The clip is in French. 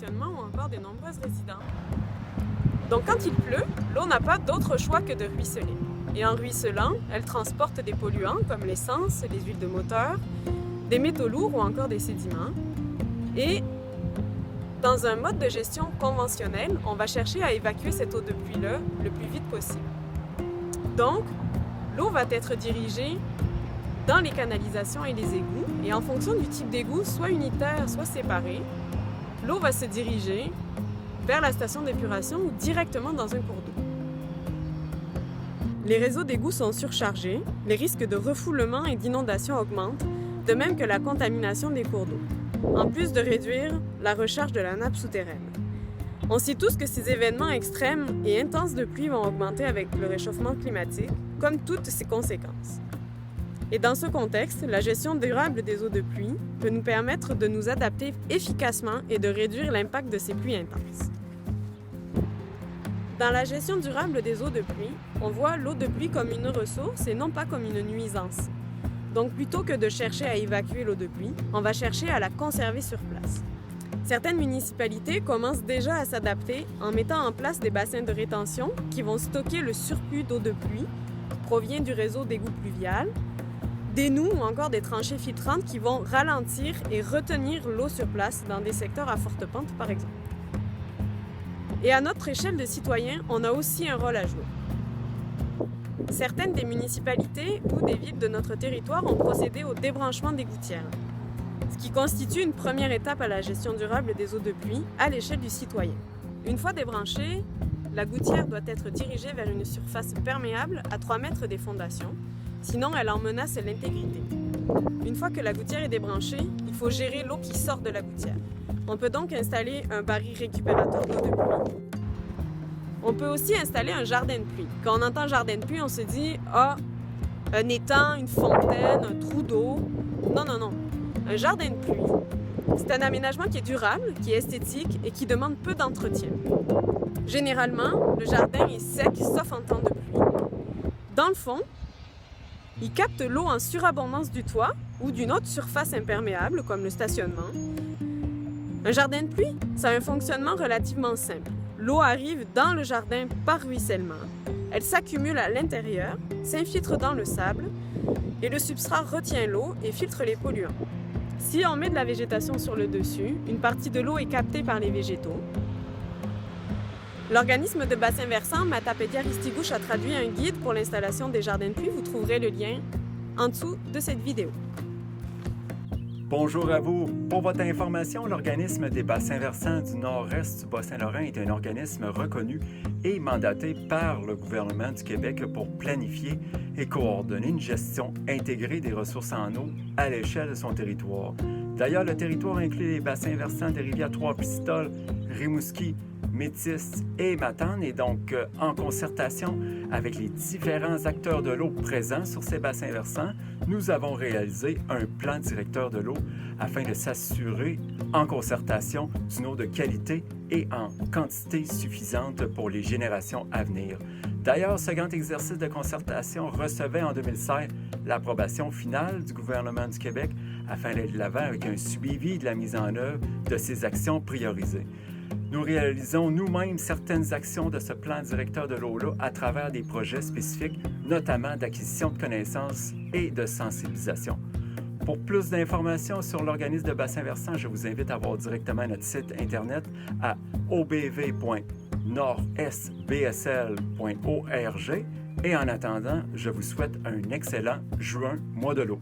stationnement ou encore de nombreuses résidences. Donc quand il pleut, l'eau n'a pas d'autre choix que de ruisseler. Et en ruisselant, elle transporte des polluants comme l'essence, les huiles de moteur, des métaux lourds ou encore des sédiments. Et dans un mode de gestion conventionnel, on va chercher à évacuer cette eau de pluie-là le plus vite possible. Donc, l'eau va être dirigée dans les canalisations et les égouts, et en fonction du type d'égout, soit unitaire, soit séparé, l'eau va se diriger vers la station d'épuration ou directement dans un cours d'eau. Les réseaux d'égouts sont surchargés, les risques de refoulement et d'inondation augmentent, de même que la contamination des cours d'eau, en plus de réduire la recharge de la nappe souterraine. On sait tous que ces événements extrêmes et intenses de pluie vont augmenter avec le réchauffement climatique, comme toutes ses conséquences. Et dans ce contexte, la gestion durable des eaux de pluie peut nous permettre de nous adapter efficacement et de réduire l'impact de ces pluies intenses. Dans la gestion durable des eaux de pluie, on voit l'eau de pluie comme une ressource et non pas comme une nuisance. Donc plutôt que de chercher à évacuer l'eau de pluie, on va chercher à la conserver sur place. Certaines municipalités commencent déjà à s'adapter en mettant en place des bassins de rétention qui vont stocker le surplus d'eau de pluie qui provient du réseau d'égouts pluvial, des noues ou encore des tranchées filtrantes qui vont ralentir et retenir l'eau sur place dans des secteurs à forte pente, par exemple. Et à notre échelle de citoyens, on a aussi un rôle à jouer. Certaines des municipalités ou des villes de notre territoire ont procédé au débranchement des gouttières, ce qui constitue une première étape à la gestion durable des eaux de pluie à l'échelle du citoyen. Une fois débranchée, la gouttière doit être dirigée vers une surface perméable à 3 mètres des fondations, sinon elle en menace l'intégrité. Une fois que la gouttière est débranchée, il faut gérer l'eau qui sort de la gouttière. On peut donc installer un baril récupérateur d'eau de pluie. On peut aussi installer un jardin de pluie. Quand on entend jardin de pluie, on se dit « Ah, un étang, une fontaine, un trou d'eau. » Non, non, non. Un jardin de pluie, c'est un aménagement qui est durable, qui est esthétique et qui demande peu d'entretien. Généralement, le jardin est sec, sauf en temps de pluie. Dans le fond, il capte l'eau en surabondance du toit ou d'une autre surface imperméable, comme le stationnement. Un jardin de pluie, ça a un fonctionnement relativement simple. L'eau arrive dans le jardin par ruissellement. Elle s'accumule à l'intérieur, s'infiltre dans le sable et le substrat retient l'eau et filtre les polluants. Si on met de la végétation sur le dessus, une partie de l'eau est captée par les végétaux. L'organisme de bassin versant Matapédia-Ristigouche a traduit un guide pour l'installation des jardins de pluie. Vous trouverez le lien en dessous de cette vidéo. Bonjour à vous. Pour votre information, l'organisme des bassins versants du nord-est du Bas-Saint-Laurent est un organisme reconnu et mandaté par le gouvernement du Québec pour planifier et coordonner une gestion intégrée des ressources en eau à l'échelle de son territoire. D'ailleurs, le territoire inclut les bassins versants des rivières Trois-Pistoles, Rimouski, Métis et Matane et donc en concertation avec les différents acteurs de l'eau présents sur ces bassins versants, nous avons réalisé un plan directeur de l'eau afin de s'assurer en concertation d'une eau de qualité et en quantité suffisante pour les générations à venir. D'ailleurs, ce grand exercice de concertation recevait en 2016 l'approbation finale du gouvernement du Québec afin d'aller de l'avant avec un suivi de la mise en œuvre de ces actions priorisées. Nous réalisons nous-mêmes certaines actions de ce plan directeur de l'eau-là à travers des projets spécifiques, notamment d'acquisition de connaissances et de sensibilisation. Pour plus d'informations sur l'organisme de bassin versant, je vous invite à voir directement notre site Internet à obv.nordestbsl.org. Et en attendant, je vous souhaite un excellent juin, mois de l'eau.